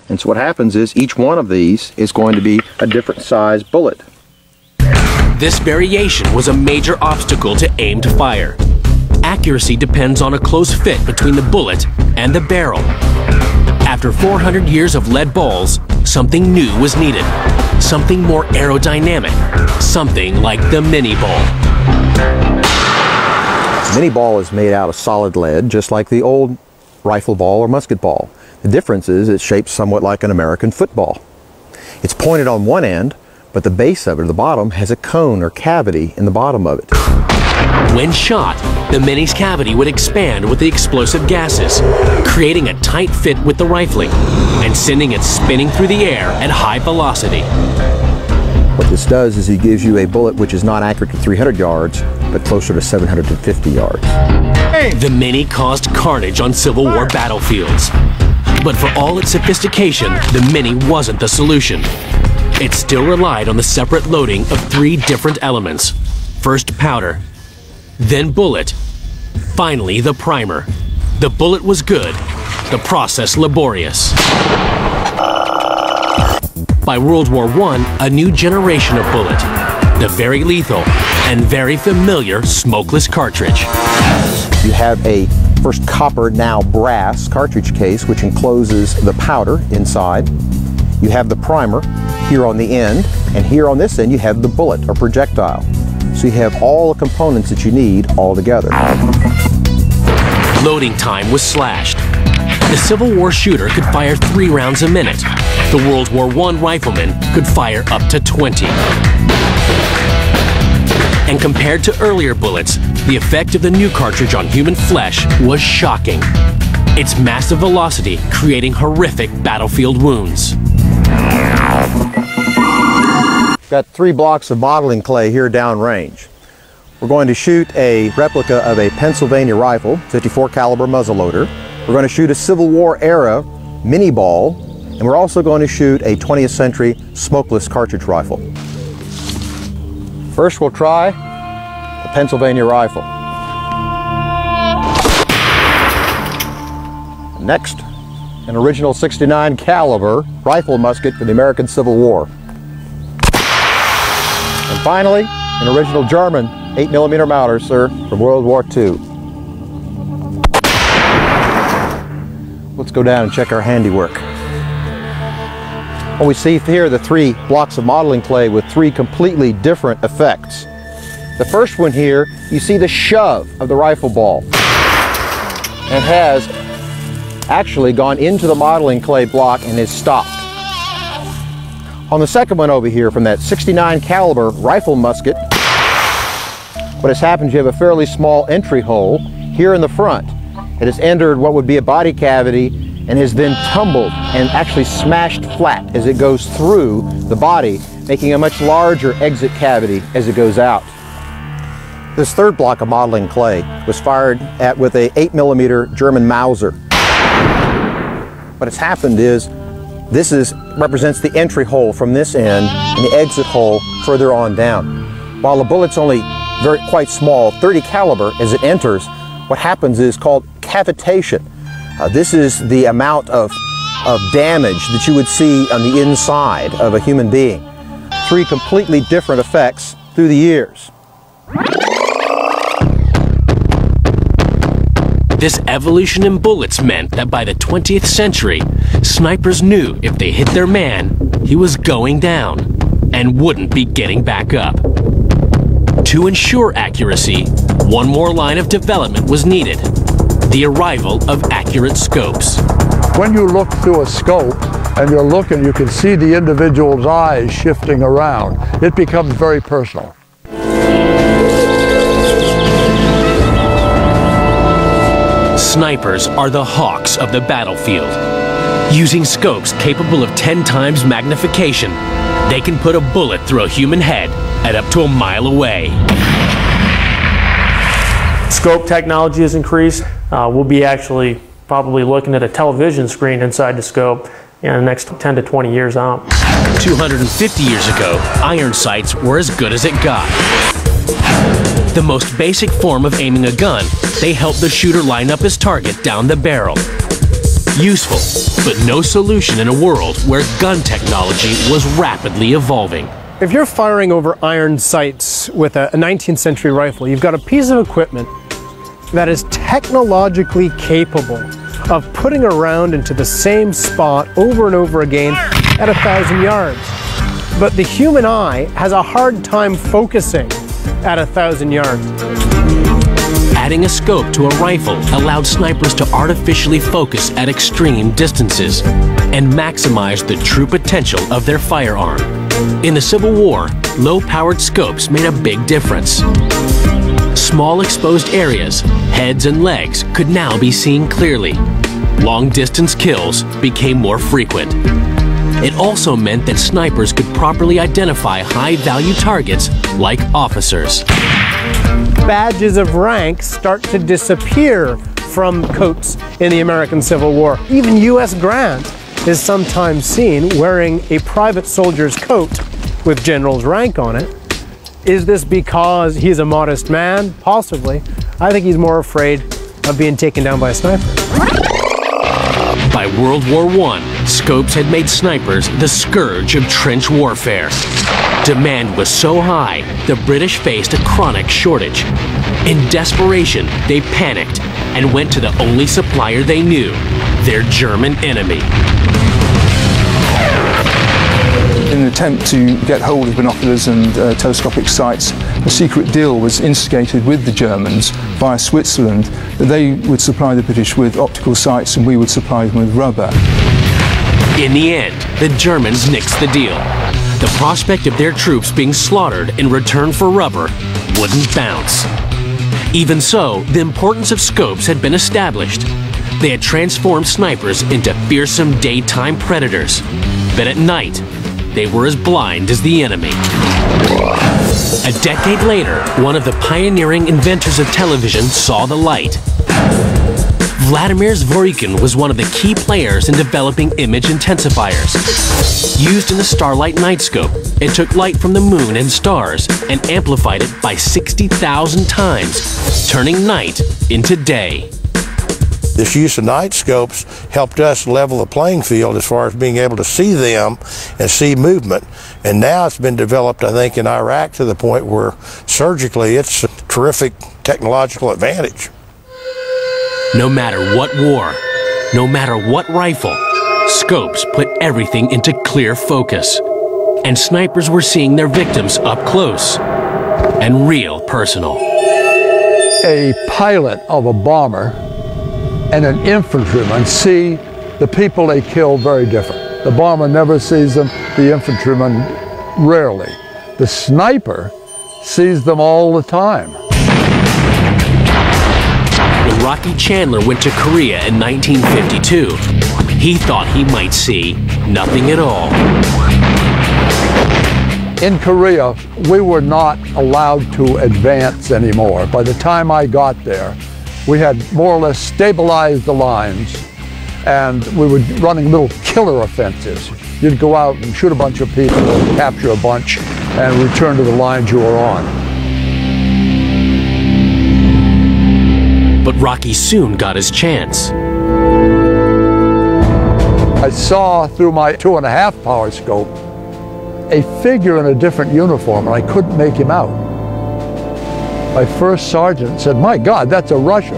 And so what happens is each one of these is going to be a different size bullet. This variation was a major obstacle to aimed fire. Accuracy depends on a close fit between the bullet and the barrel. After 400 years of lead balls, something new was needed. Something more aerodynamic. Something like the mini ball. Mini ball is made out of solid lead, just like the old rifle ball or musket ball. The difference is it's shaped somewhat like an American football. It's pointed on one end, but the base of it, or the bottom, has a cone or cavity in the bottom of it. When shot, the mini's cavity would expand with the explosive gases, creating a tight fit with the rifling and sending it spinning through the air at high velocity. What this does is it gives you a bullet which is not accurate to 300 yards, but closer to 750 yards. The Mini caused carnage on Civil War battlefields. But for all its sophistication, the Mini wasn't the solution. It still relied on the separate loading of 3 different elements. First powder, then bullet, finally the primer. The bullet was good, the process laborious. By World War I, a new generation of bullet, the very lethal and very familiar smokeless cartridge. You have a first copper, now brass cartridge case which encloses the powder inside. You have the primer here on the end, and here on this end you have the bullet or projectile. So you have all the components that you need all together. Loading time was slashed. The Civil War shooter could fire 3 rounds a minute. The World War I rifleman could fire up to 20. And compared to earlier bullets, the effect of the new cartridge on human flesh was shocking. Its massive velocity creating horrific battlefield wounds. Got 3 blocks of modeling clay here downrange. We're going to shoot a replica of a Pennsylvania rifle, 54 caliber muzzleloader. We're going to shoot a Civil War era mini ball, and we're also going to shoot a 20th century smokeless cartridge rifle. First we'll try the Pennsylvania rifle. Next, an original 69 caliber rifle musket for the American Civil War. And finally, an original German 8mm Mauser from World War II. Let's go down and check our handiwork. Well, we see here the 3 blocks of modeling clay with 3 completely different effects. The first one here, you see the shove of the rifle ball. And has actually gone into the modeling clay block and is stopped. On the second one over here, from that 69 caliber rifle musket, what has happened is you have a fairly small entry hole here in the front. It has entered what would be a body cavity and has then tumbled and actually smashed flat as it goes through the body, making a much larger exit cavity as it goes out. This third block of modeling clay was fired at with a 8mm German Mauser. What has happened is this represents the entry hole from this end and the exit hole further on down. While the bullet's only quite small, 30 caliber, as it enters, what happens is called cavitation. This is the amount of damage that you would see on the inside of a human being. 3 completely different effects through the years. This evolution in bullets meant that by the 20th century, snipers knew if they hit their man, he was going down and wouldn't be getting back up. To ensure accuracy, one more line of development was needed: the arrival of accurate scopes. When you look through a scope and you're looking, you can see the individual's eyes shifting around. It becomes very personal. Snipers are the hawks of the battlefield. Using scopes capable of 10 times magnification, they can put a bullet through a human head at up to a mile away. Scope technology has increased. We'll be actually probably looking at a television screen inside the scope in the next 10 to 20 years out. 250 years ago, iron sights were as good as it got. The most basic form of aiming a gun, they helped the shooter line up his target down the barrel. Useful, but no solution in a world where gun technology was rapidly evolving. If you're firing over iron sights with a 19th century rifle, you've got a piece of equipment that is technologically capable of putting a round into the same spot over and over again at 1,000 yards. But the human eye has a hard time focusing at 1,000 yards. Adding a scope to a rifle allowed snipers to artificially focus at extreme distances and maximize the true potential of their firearm. In the Civil War, low-powered scopes made a big difference. Small exposed areas, heads and legs, could now be seen clearly. Long-distance kills became more frequent. It also meant that snipers could properly identify high-value targets like officers. Badges of rank start to disappear from coats in the American Civil War. Even U.S. Grant is sometimes seen wearing a private soldier's coat with general's rank on it. Is this because he's a modest man? Possibly. I think he's more afraid of being taken down by a sniper. By World War I, scopes had made snipers the scourge of trench warfare. Demand was so high, the British faced a chronic shortage. In desperation, they panicked and went to the only supplier they knew, their German enemy. In an attempt to get hold of binoculars and telescopic sights, a secret deal was instigated with the Germans via Switzerland that they would supply the British with optical sights and we would supply them with rubber. In the end, the Germans nixed the deal. The prospect of their troops being slaughtered in return for rubber wouldn't bounce. Even so, the importance of scopes had been established. They had transformed snipers into fearsome daytime predators. But at night, they were as blind as the enemy. A decade later, one of the pioneering inventors of television saw the light. Vladimir Zworykin was one of the key players in developing image intensifiers. Used in a starlight night scope, it took light from the moon and stars and amplified it by 60,000 times, turning night into day. This use of night scopes helped us level the playing field as far as being able to see them and see movement. And now it's been developed, I think, in Iraq to the point where surgically it's a terrific technological advantage. No matter what war, no matter what rifle, scopes put everything into clear focus. And snipers were seeing their victims up close and real personal. A pilot of a bomber and an infantryman see the people they kill very different. The bomber never sees them, the infantryman rarely. The sniper sees them all the time. When Rocky Chandler went to Korea in 1952, he thought he might see nothing at all. In Korea, we were not allowed to advance anymore. By the time I got there, we had more or less stabilized the lines, and we were running little killer offensives. You'd go out and shoot a bunch of people, capture a bunch, and return to the lines you were on. But Rocky soon got his chance. I saw through my 2.5 power scope a figure in a different uniform, and I couldn't make him out. My first sergeant said, "My God, that's a Russian."